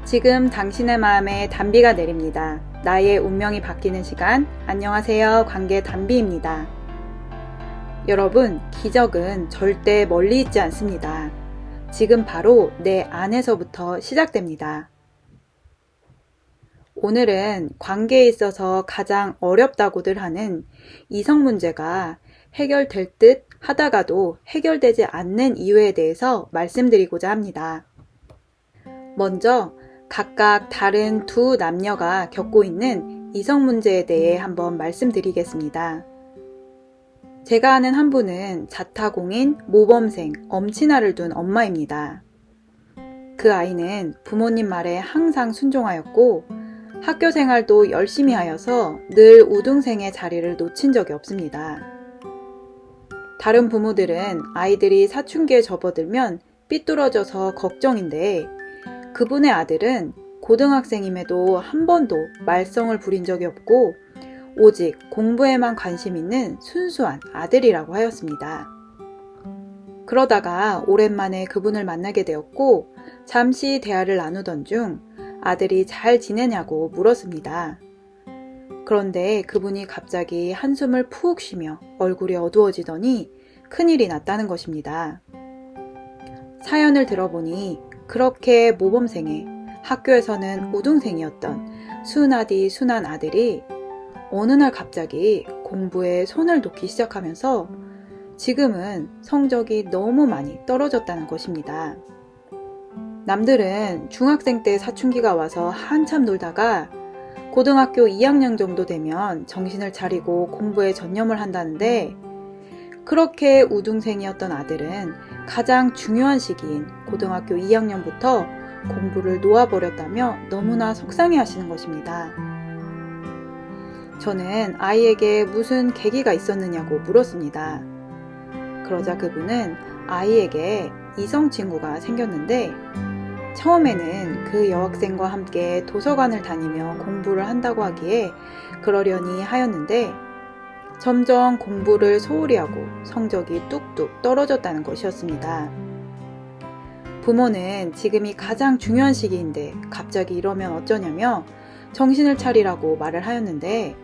지금 당신의 마음에 단비가 내립니다. 나의 운명이 바뀌는 시간. 안녕하세요. 관계 단비입니다. 여러분, 기적은 절대 멀리 있지 않습니다. 지금 바로 내 안에서부터 시작됩니다. 오늘은 관계에 있어서 가장 어렵다고들 하는 이성 문제가 해결될 듯 하다가도 해결되지 않는 이유에 대해서 말씀드리고자 합니다. 먼저 각각 다른 두 남녀가 겪고 있는 이성 문제에 대해 한번 말씀드리겠습니다. 제가 아는 한 분은 자타공인, 모범생, 엄친아를 둔 엄마입니다. 그 아이는 부모님 말에 항상 순종하였고 학교 생활도 열심히 하여서 늘 우등생의 자리를 놓친 적이 없습니다. 다른 부모들은 아이들이 사춘기에 접어들면 삐뚤어져서 걱정인데 그분의 아들은 고등학생임에도 한 번도 말썽을 부린 적이 없고 오직 공부에만 관심 있는 순수한 아들이라고 하였습니다. 그러다가 오랜만에 그분을 만나게 되었고 잠시 대화를 나누던 중 아들이 잘 지내냐고 물었습니다. 그런데 그분이 갑자기 한숨을 푹 쉬며 얼굴이 어두워지더니 큰일이 났다는 것입니다. 사연을 들어보니 그렇게 모범생에 학교에서는 우등생이었던 순하디 순한 아들이 어느 날 갑자기 공부에 손을 놓기 시작하면서 지금은 성적이 너무 많이 떨어졌다는 것입니다. 남들은 중학생 때 사춘기가 와서 한참 놀다가 고등학교 2학년 정도 되면 정신을 차리고 공부에 전념을 한다는데 그렇게 우등생이었던 아들은 가장 중요한 시기인 고등학교 2학년부터 공부를 놓아버렸다며 너무나 속상해 하시는 것입니다. 저는 아이에게 무슨 계기가 있었느냐고 물었습니다. 그러자 그분은 아이에게 이성 친구가 생겼는데 처음에는 그 여학생과 함께 도서관을 다니며 공부를 한다고 하기에 그러려니 하였는데 점점 공부를 소홀히 하고 성적이 뚝뚝 떨어졌다는 것이었습니다. 부모는 지금이 가장 중요한 시기인데 갑자기 이러면 어쩌냐며 정신을 차리라고 말을 하였는데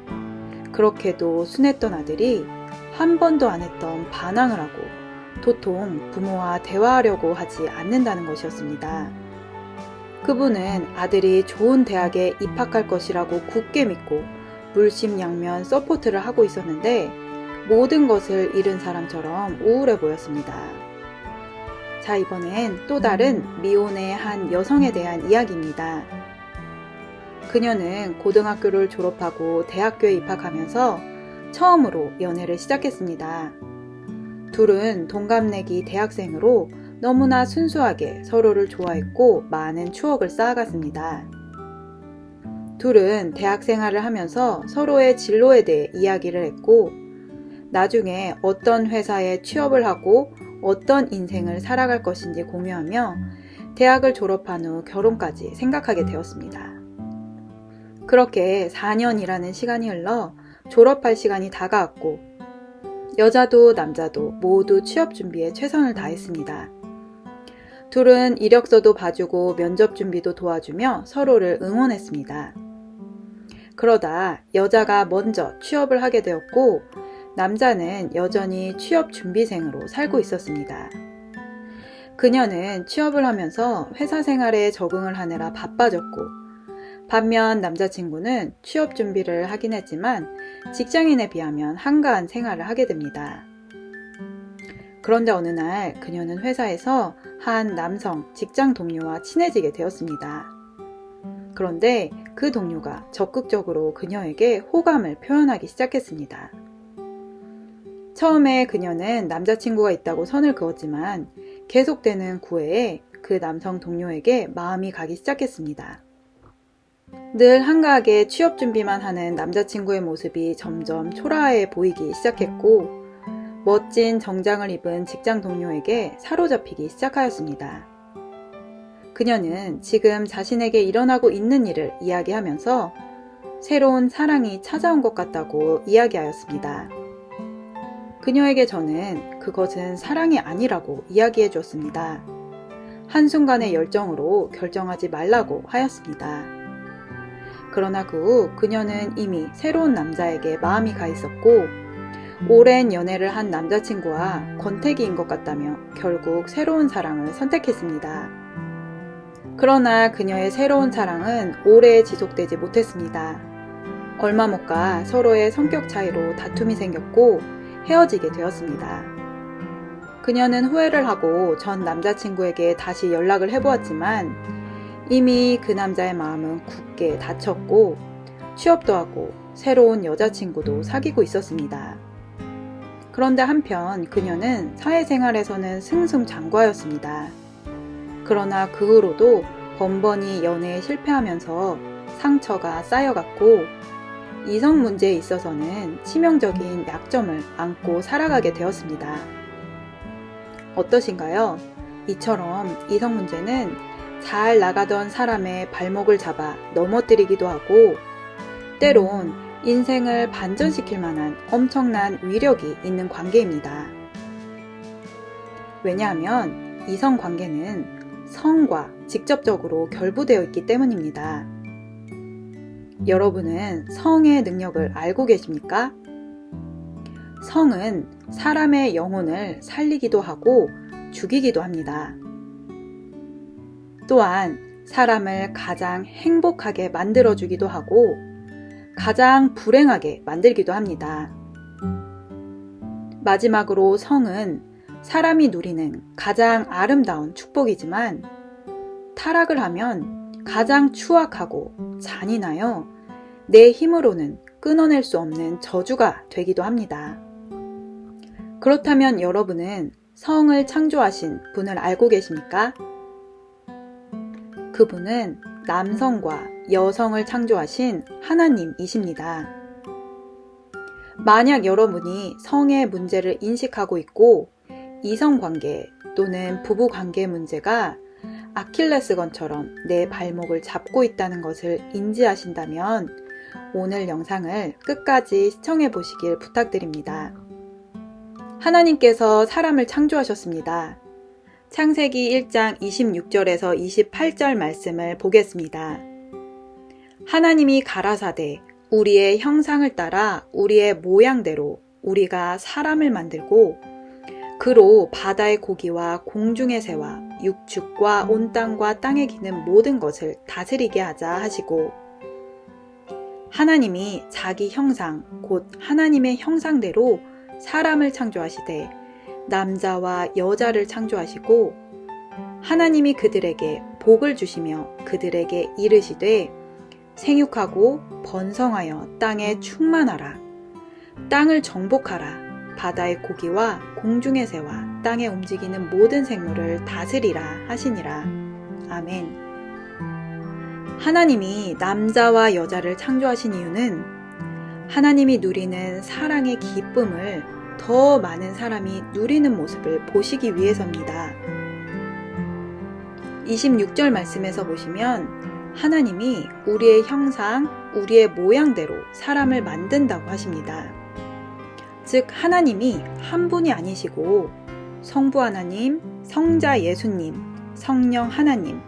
그렇게도 순했던 아들이 한 번도 안 했던 반항을 하고 도통 부모와 대화하려고 하지 않는다는 것이었습니다. 그분은 아들이 좋은 대학에 입학할 것이라고 굳게 믿고 물심양면 서포트를 하고 있었는데 모든 것을 잃은 사람처럼 우울해 보였습니다. 자, 이번엔 또 다른 미혼의 한 여성에 대한 이야기입니다. 그녀는 고등학교를 졸업하고 대학교에 입학하면서 처음으로 연애를 시작했습니다. 둘은 동갑내기 대학생으로 너무나 순수하게 서로를 좋아했고 많은 추억을 쌓아갔습니다. 둘은 대학 생활을 하면서 서로의 진로에 대해 이야기를 했고 나중에 어떤 회사에 취업을 하고 어떤 인생을 살아갈 것인지 공유하며 대학을 졸업한 후 결혼까지 생각하게 되었습니다. 그렇게 4년이라는 시간이 흘러 졸업할 시간이 다가왔고 여자도 남자도 모두 취업 준비에 최선을 다했습니다. 둘은 이력서도 봐주고 면접 준비도 도와주며 서로를 응원했습니다. 그러다 여자가 먼저 취업을 하게 되었고 남자는 여전히 취업 준비생으로 살고 있었습니다. 그녀는 취업을 하면서 회사 생활에 적응을 하느라 바빠졌고 반면 남자친구는 취업 준비를 하긴 했지만 직장인에 비하면 한가한 생활을 하게 됩니다. 그런데 어느 날 그녀는 회사에서 한 남성 직장 동료와 친해지게 되었습니다. 그런데 그 동료가 적극적으로 그녀에게 호감을 표현하기 시작했습니다. 처음에 그녀는 남자친구가 있다고 선을 그었지만 계속되는 구애에 그 남성 동료에게 마음이 가기 시작했습니다. 늘 한가하게 취업 준비만 하는 남자친구의 모습이 점점 초라해 보이기 시작했고 멋진 정장을 입은 직장 동료에게 사로잡히기 시작하였습니다. 그녀는 지금 자신에게 일어나고 있는 일을 이야기하면서 새로운 사랑이 찾아온 것 같다고 이야기하였습니다. 그녀에게 저는 그것은 사랑이 아니라고 이야기해 주었습니다. 한순간의 열정으로 결정하지 말라고 하였습니다. 그러나 그 후 그녀는 이미 새로운 남자에게 마음이 가 있었고 오랜 연애를 한 남자친구와 권태기인 것 같다며 결국 새로운 사랑을 선택했습니다. 그러나 그녀의 새로운 사랑은 오래 지속되지 못했습니다. 얼마 못 가 서로의 성격 차이로 다툼이 생겼고 헤어지게 되었습니다. 그녀는 후회를 하고 전 남자친구에게 다시 연락을 해보았지만 이미 그 남자의 마음은 굳게 닫혔고 취업도 하고 새로운 여자친구도 사귀고 있었습니다. 그런데 한편 그녀는 사회생활에서는 승승장구하였습니다. 그러나 그 후로도 번번이 연애에 실패하면서 상처가 쌓여갔고 이성 문제에 있어서는 치명적인 약점을 안고 살아가게 되었습니다. 어떠신가요? 이처럼 이성 문제는 잘 나가던 사람의 발목을 잡아 넘어뜨리기도 하고 때론 인생을 반전시킬 만한 엄청난 위력이 있는 관계입니다. 왜냐하면 이성 관계는 성과 직접적으로 결부되어 있기 때문입니다. 여러분은 성의 능력을 알고 계십니까? 성은 사람의 영혼을 살리기도 하고 죽이기도 합니다. 또한 사람을 가장 행복하게 만들어주기도 하고 가장 불행하게 만들기도 합니다. 마지막으로 성은 사람이 누리는 가장 아름다운 축복이지만 타락을 하면 가장 추악하고 잔인하여 내 힘으로는 끊어낼 수 없는 저주가 되기도 합니다. 그렇다면 여러분은 성을 창조하신 분을 알고 계십니까? 그분은 남성과 여성을 창조하신 하나님이십니다. 만약 여러분이 성의 문제를 인식하고 있고 이성관계 또는 부부관계 문제가 아킬레스건처럼 내 발목을 잡고 있다는 것을 인지하신다면 오늘 영상을 끝까지 시청해 보시길 부탁드립니다. 하나님께서 사람을 창조하셨습니다. 창세기 1장 26절에서 28절 말씀을 보겠습니다. 하나님이 가라사대 우리의 형상을 따라 우리의 모양대로 우리가 사람을 만들고 그로 바다의 고기와 공중의 새와 육축과 온 땅과 땅에 기는 모든 것을 다스리게 하자 하시고 하나님이 자기 형상 곧 하나님의 형상대로 사람을 창조하시되 남자와 여자를 창조하시고 하나님이 그들에게 복을 주시며 그들에게 이르시되 생육하고 번성하여 땅에 충만하라 땅을 정복하라 바다의 고기와 공중의 새와 땅에 움직이는 모든 생물을 다스리라 하시니라. 아멘. 하나님이 남자와 여자를 창조하신 이유는 하나님이 누리는 사랑의 기쁨을 더 많은 사람이 누리는 모습을 보시기 위해서입니다. 26절 말씀에서 보시면 하나님이 우리의 형상, 우리의 모양대로 사람을 만든다고 하십니다. 즉 하나님이 한 분이 아니시고 성부 하나님, 성자 예수님, 성령 하나님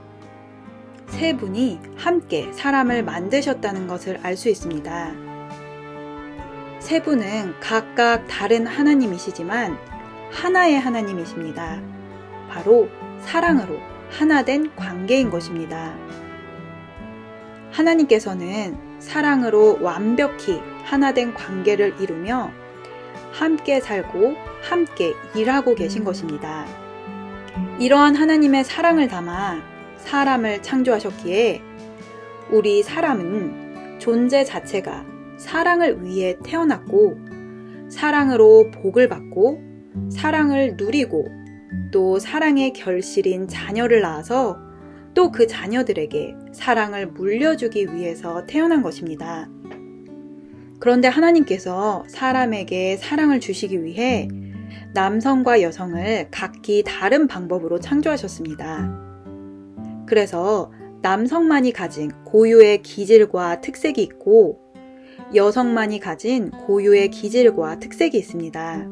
세 분이 함께 사람을 만드셨다는 것을 알 수 있습니다. 세 분은 각각 다른 하나님이시지만 하나의 하나님이십니다. 바로 사랑으로 하나된 관계인 것입니다. 하나님께서는 사랑으로 완벽히 하나된 관계를 이루며 함께 살고 함께 일하고 계신 것입니다. 이러한 하나님의 사랑을 담아 사람을 창조하셨기에 우리 사람은 존재 자체가 사랑을 위해 태어났고 사랑으로 복을 받고 사랑을 누리고 또 사랑의 결실인 자녀를 낳아서 또 그 자녀들에게 사랑을 물려주기 위해서 태어난 것입니다. 그런데 하나님께서 사람에게 사랑을 주시기 위해 남성과 여성을 각기 다른 방법으로 창조하셨습니다. 그래서 남성만이 가진 고유의 기질과 특색이 있고 여성만이 가진 고유의 기질과 특색이 있습니다.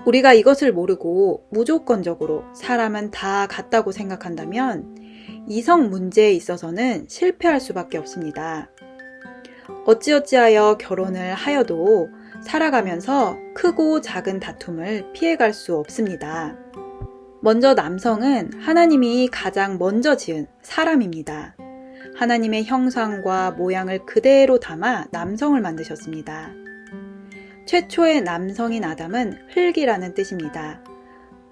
우리가 이것을 모르고 무조건적으로 사람은 다 같다고 생각한다면 이성 문제에 있어서는 실패할 수밖에 없습니다. 어찌어찌하여 결혼을 하여도 살아가면서 크고 작은 다툼을 피해갈 수 없습니다. 먼저 남성은 하나님이 가장 먼저 지은 사람입니다. 하나님의 형상과 모양을 그대로 담아 남성을 만드셨습니다. 최초의 남성인 아담은 흙이라는 뜻입니다.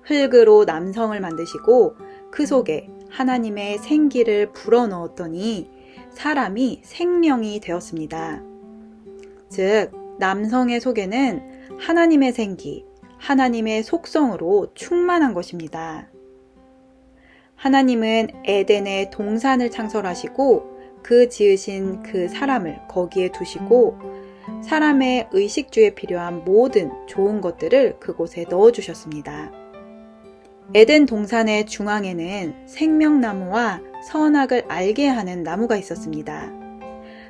흙으로 남성을 만드시고 그 속에 하나님의 생기를 불어넣었더니 사람이 생명이 되었습니다. 즉, 남성의 속에는 하나님의 생기, 하나님의 속성으로 충만한 것입니다. 하나님은 에덴의 동산을 창설하시고 그 지으신 그 사람을 거기에 두시고 사람의 의식주에 필요한 모든 좋은 것들을 그곳에 넣어주셨습니다. 에덴 동산의 중앙에는 생명나무와 선악을 알게 하는 나무가 있었습니다.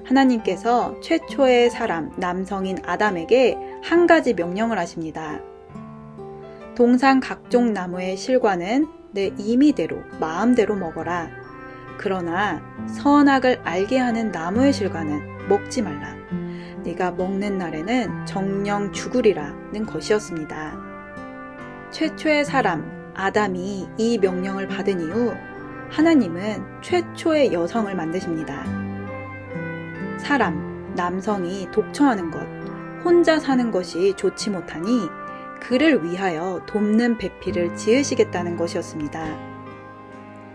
하나님께서 최초의 사람, 남성인 아담에게 한 가지 명령을 하십니다. 동산 각종 나무의 실과는 내 임의대로, 마음대로 먹어라. 그러나 선악을 알게 하는 나무의 실과는 먹지 말라. 네가 먹는 날에는 정령 죽으리라는 것이었습니다. 최초의 사람, 아담이 이 명령을 받은 이후 하나님은 최초의 여성을 만드십니다. 사람, 남성이 독처하는 것, 혼자 사는 것이 좋지 못하니 그를 위하여 돕는 배필을 지으시겠다는 것이었습니다.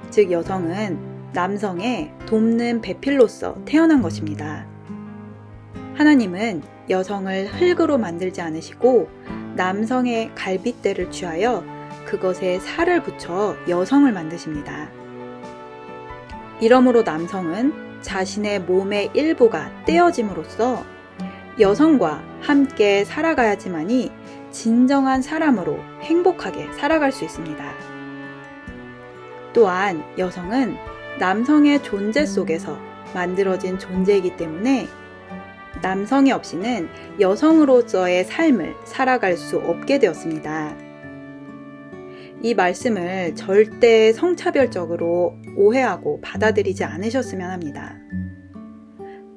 즉 여성은 남성의 돕는 배필로서 태어난 것입니다. 하나님은 여성을 흙으로 만들지 않으시고 남성의 갈빗대를 취하여 그것에 살을 붙여 여성을 만드십니다. 이러므로 남성은 자신의 몸의 일부가 떼어짐으로써 여성과 함께 살아가야지만이 진정한 사람으로 행복하게 살아갈 수 있습니다. 또한 여성은 남성의 존재 속에서 만들어진 존재이기 때문에 남성이 없이는 여성으로서의 삶을 살아갈 수 없게 되었습니다. 이 말씀을 절대 성차별적으로 오해하고 받아들이지 않으셨으면 합니다.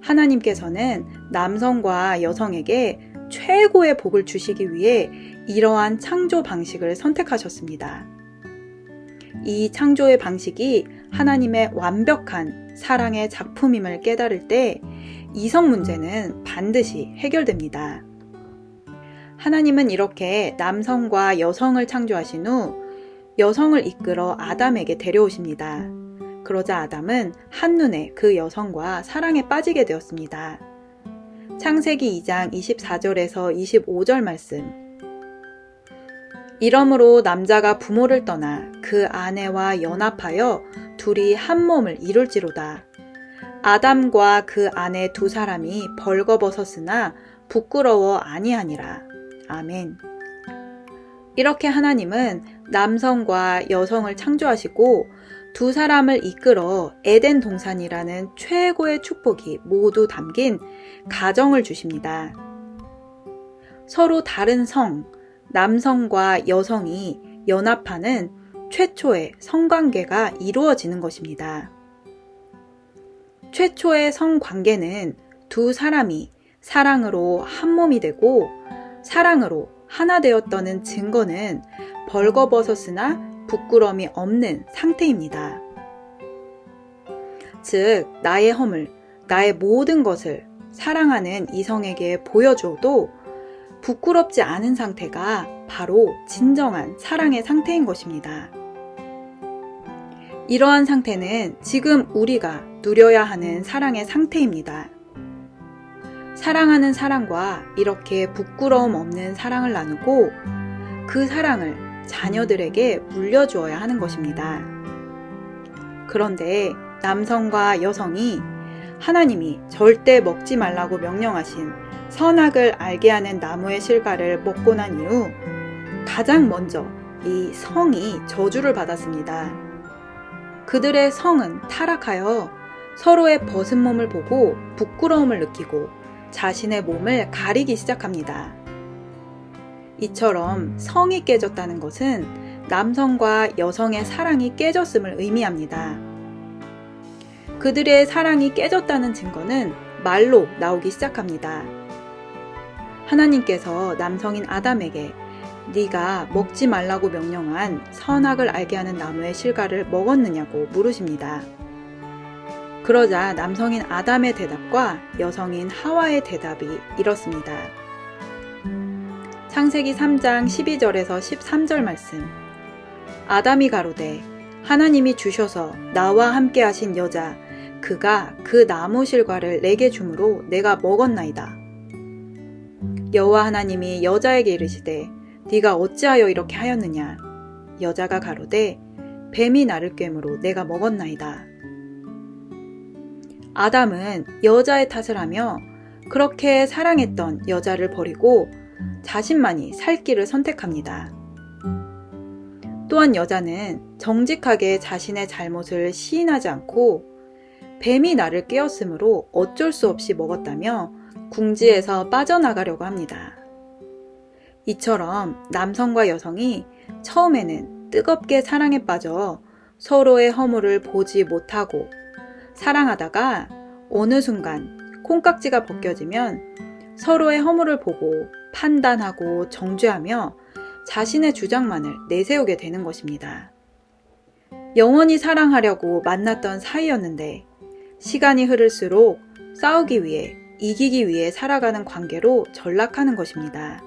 하나님께서는 남성과 여성에게 최고의 복을 주시기 위해 이러한 창조 방식을 선택하셨습니다. 이 창조의 방식이 하나님의 완벽한 사랑의 작품임을 깨달을 때 이성 문제는 반드시 해결됩니다. 하나님은 이렇게 남성과 여성을 창조하신 후 여성을 이끌어 아담에게 데려오십니다. 그러자 아담은 한눈에 그 여성과 사랑에 빠지게 되었습니다. 창세기 2장 24절에서 25절 말씀. 이러므로 남자가 부모를 떠나 그 아내와 연합하여 둘이 한 몸을 이룰지로다. 아담과 그 아내 두 사람이 벌거벗었으나 부끄러워 아니하니라. 아멘. 이렇게 하나님은 남성과 여성을 창조하시고 두 사람을 이끌어 에덴 동산이라는 최고의 축복이 모두 담긴 가정을 주십니다. 서로 다른 성, 남성과 여성이 연합하는 최초의 성관계가 이루어지는 것입니다. 최초의 성관계는 두 사람이 사랑으로 한 몸이 되고 사랑으로 하나 되었다는 증거는 벌거벗었으나 부끄러움이 없는 상태입니다. 즉, 나의 허물, 나의 모든 것을 사랑하는 이성에게 보여줘도 부끄럽지 않은 상태가 바로 진정한 사랑의 상태인 것입니다. 이러한 상태는 지금 우리가 누려야 하는 사랑의 상태입니다. 사랑하는 사람과 이렇게 부끄러움 없는 사랑을 나누고 그 사랑을 자녀들에게 물려주어야 하는 것입니다. 그런데 남성과 여성이 하나님이 절대 먹지 말라고 명령하신 선악을 알게 하는 나무의 실과를 먹고 난 이후 가장 먼저 이 성이 저주를 받았습니다. 그들의 성은 타락하여 서로의 벗은 몸을 보고 부끄러움을 느끼고 자신의 몸을 가리기 시작합니다. 이처럼 성이 깨졌다는 것은 남성과 여성의 사랑이 깨졌음을 의미합니다. 그들의 사랑이 깨졌다는 증거는 말로 나오기 시작합니다. 하나님께서 남성인 아담에게 네가 먹지 말라고 명령한 선악을 알게 하는 나무의 실과를 먹었느냐고 물으십니다. 그러자 남성인 아담의 대답과 여성인 하와의 대답이 이렇습니다. 창세기 3장 12절에서 13절 말씀. 아담이 가로되 하나님이 주셔서 나와 함께 하신 여자 그가 그 나무 실과를 내게 주므로 내가 먹었나이다. 여호와 하나님이 여자에게 이르시되 네가 어찌하여 이렇게 하였느냐. 여자가 가로되 뱀이 나를 꿰므로 내가 먹었나이다. 아담은 여자의 탓을 하며 그렇게 사랑했던 여자를 버리고 자신만이 살 길을 선택합니다. 또한 여자는 정직하게 자신의 잘못을 시인하지 않고 뱀이 나를 깨었으므로 어쩔 수 없이 먹었다며 궁지에서 빠져나가려고 합니다. 이처럼 남성과 여성이 처음에는 뜨겁게 사랑에 빠져 서로의 허물을 보지 못하고 사랑하다가 어느 순간 콩깍지가 벗겨지면 서로의 허물을 보고 판단하고 정죄하며 자신의 주장만을 내세우게 되는 것입니다. 영원히 사랑하려고 만났던 사이였는데 시간이 흐를수록 싸우기 위해 이기기 위해 살아가는 관계로 전락하는 것입니다.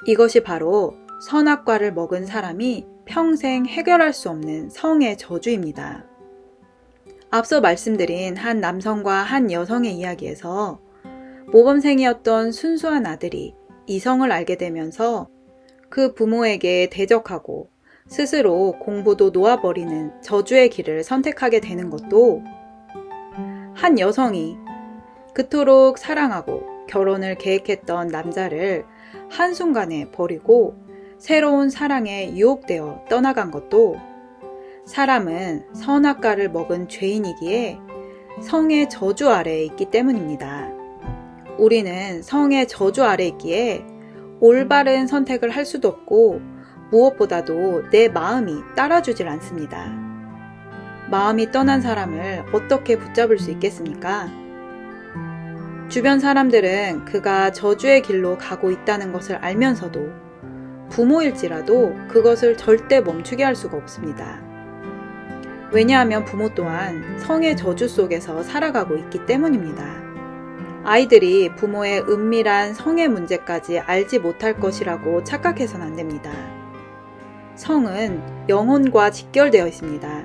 이것이 바로 선악과를 먹은 사람이 평생 해결할 수 없는 성의 저주입니다. 앞서 말씀드린 한 남성과 한 여성의 이야기에서 모범생이었던 순수한 아들이 이성을 알게 되면서 그 부모에게 대적하고 스스로 공부도 놓아버리는 저주의 길을 선택하게 되는 것도 한 여성이 그토록 사랑하고 결혼을 계획했던 남자를 한순간에 버리고 새로운 사랑에 유혹되어 떠나간 것도 사람은 선악과를 먹은 죄인이기에 성의 저주 아래에 있기 때문입니다. 우리는 성의 저주 아래에 있기에 올바른 선택을 할 수도 없고 무엇보다도 내 마음이 따라주질 않습니다. 마음이 떠난 사람을 어떻게 붙잡을 수 있겠습니까? 주변 사람들은 그가 저주의 길로 가고 있다는 것을 알면서도 부모일지라도 그것을 절대 멈추게 할 수가 없습니다. 왜냐하면 부모 또한 성의 저주 속에서 살아가고 있기 때문입니다. 아이들이 부모의 은밀한 성의 문제까지 알지 못할 것이라고 착각해서는 안 됩니다. 성은 영혼과 직결되어 있습니다.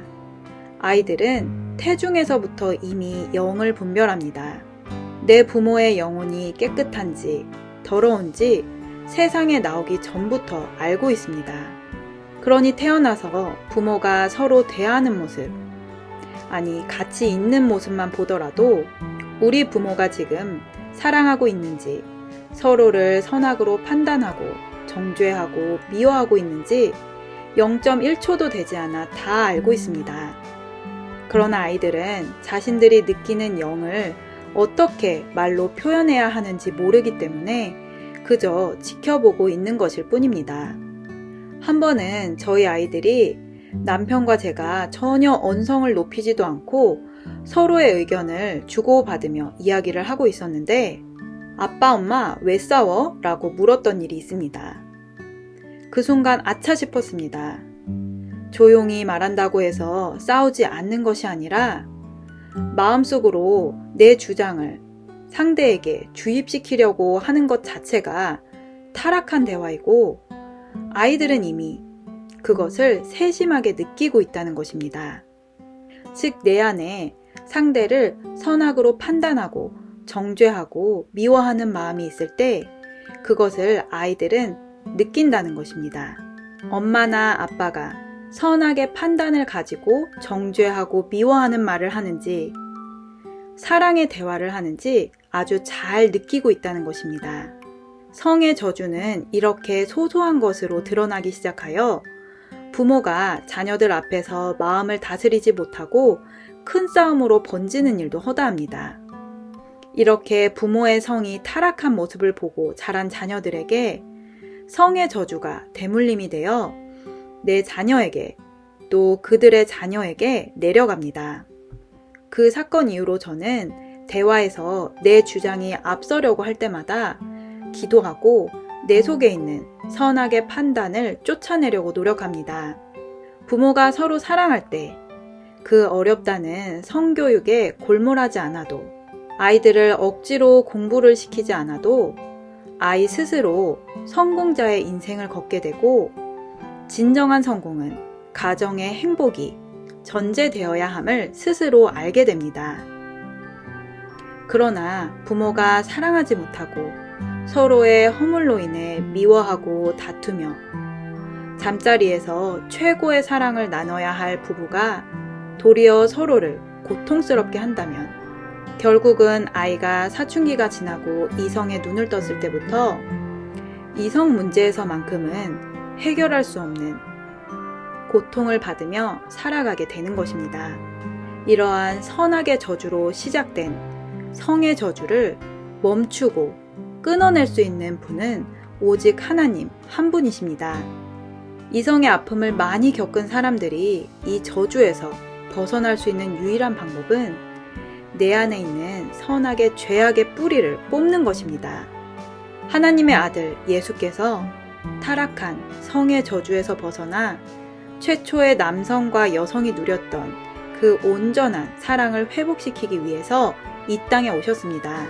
아이들은 태중에서부터 이미 영을 분별합니다. 내 부모의 영혼이 깨끗한지 더러운지 세상에 나오기 전부터 알고 있습니다. 그러니 태어나서 부모가 서로 대하는 모습, 아니 같이 있는 모습만 보더라도 우리 부모가 지금 사랑하고 있는지, 서로를 선악으로 판단하고 정죄하고 미워하고 있는지 0.1초도 되지 않아 다 알고 있습니다. 그러나 아이들은 자신들이 느끼는 영을 어떻게 말로 표현해야 하는지 모르기 때문에 그저 지켜보고 있는 것일 뿐입니다. 한 번은 저희 아이들이 남편과 제가 전혀 언성을 높이지도 않고 서로의 의견을 주고받으며 이야기를 하고 있었는데 아빠, 엄마 왜 싸워? 라고 물었던 일이 있습니다. 그 순간 아차 싶었습니다. 조용히 말한다고 해서 싸우지 않는 것이 아니라 마음속으로 내 주장을 상대에게 주입시키려고 하는 것 자체가 타락한 대화이고 아이들은 이미 그것을 세심하게 느끼고 있다는 것입니다. 즉, 내 안에 상대를 선악으로 판단하고 정죄하고 미워하는 마음이 있을 때 그것을 아이들은 느낀다는 것입니다. 엄마나 아빠가 선악의 판단을 가지고 정죄하고 미워하는 말을 하는지 사랑의 대화를 하는지 아주 잘 느끼고 있다는 것입니다. 성의 저주는 이렇게 소소한 것으로 드러나기 시작하여 부모가 자녀들 앞에서 마음을 다스리지 못하고 큰 싸움으로 번지는 일도 허다합니다. 이렇게 부모의 성이 타락한 모습을 보고 자란 자녀들에게 성의 저주가 대물림이 되어 내 자녀에게 또 그들의 자녀에게 내려갑니다. 그 사건 이후로 저는 대화에서 내 주장이 앞서려고 할 때마다 기도하고 내 속에 있는 선악의 판단을 쫓아내려고 노력합니다. 부모가 서로 사랑할 때 그 어렵다는 성교육에 골몰하지 않아도, 아이들을 억지로 공부를 시키지 않아도 아이 스스로 성공자의 인생을 걷게 되고, 진정한 성공은 가정의 행복이 전제되어야 함을 스스로 알게 됩니다. 그러나 부모가 사랑하지 못하고 서로의 허물로 인해 미워하고 다투며 잠자리에서 최고의 사랑을 나눠야 할 부부가 도리어 서로를 고통스럽게 한다면, 결국은 아이가 사춘기가 지나고 이성에 눈을 떴을 때부터 이성 문제에서만큼은 해결할 수 없는 고통을 받으며 살아가게 되는 것입니다. 이러한 선악의 저주로 시작된 성의 저주를 멈추고 끊어낼 수 있는 분은 오직 하나님 한 분이십니다. 이성의 아픔을 많이 겪은 사람들이 이 저주에서 벗어날 수 있는 유일한 방법은 내 안에 있는 선악의 죄악의 뿌리를 뽑는 것입니다. 하나님의 아들 예수께서 타락한 성의 저주에서 벗어나 최초의 남성과 여성이 누렸던 그 온전한 사랑을 회복시키기 위해서 이 땅에 오셨습니다.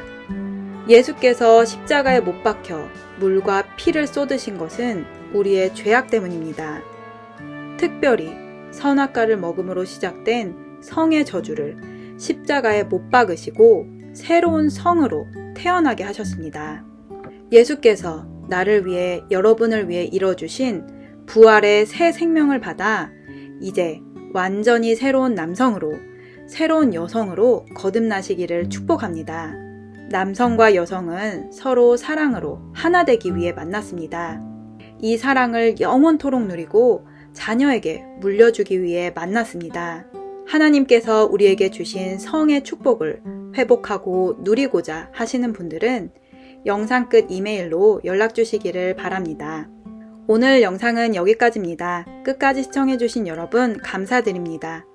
예수께서 십자가에 못 박혀 물과 피를 쏟으신 것은 우리의 죄악 때문입니다. 특별히 선악과를 먹음으로 시작된 성의 저주를 십자가에 못 박으시고 새로운 성으로 태어나게 하셨습니다. 예수께서 나를 위해, 여러분을 위해 이뤄주신 부활의 새 생명을 받아 이제 완전히 새로운 남성으로, 새로운 여성으로 거듭나시기를 축복합니다. 남성과 여성은 서로 사랑으로 하나 되기 위해 만났습니다. 이 사랑을 영원토록 누리고 자녀에게 물려주기 위해 만났습니다. 하나님께서 우리에게 주신 성의 축복을 회복하고 누리고자 하시는 분들은 영상 끝 이메일로 연락 주시기를 바랍니다. 오늘 영상은 여기까지입니다. 끝까지 시청해주신 여러분 감사드립니다.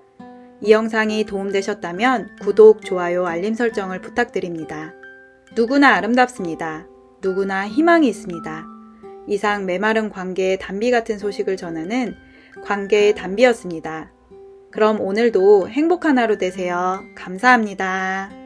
이 영상이 도움되셨다면 구독, 좋아요, 알림 설정을 부탁드립니다. 누구나 아름답습니다. 누구나 희망이 있습니다. 이상 메마른 관계의 단비 같은 소식을 전하는 관계의 단비였습니다. 그럼 오늘도 행복한 하루 되세요. 감사합니다.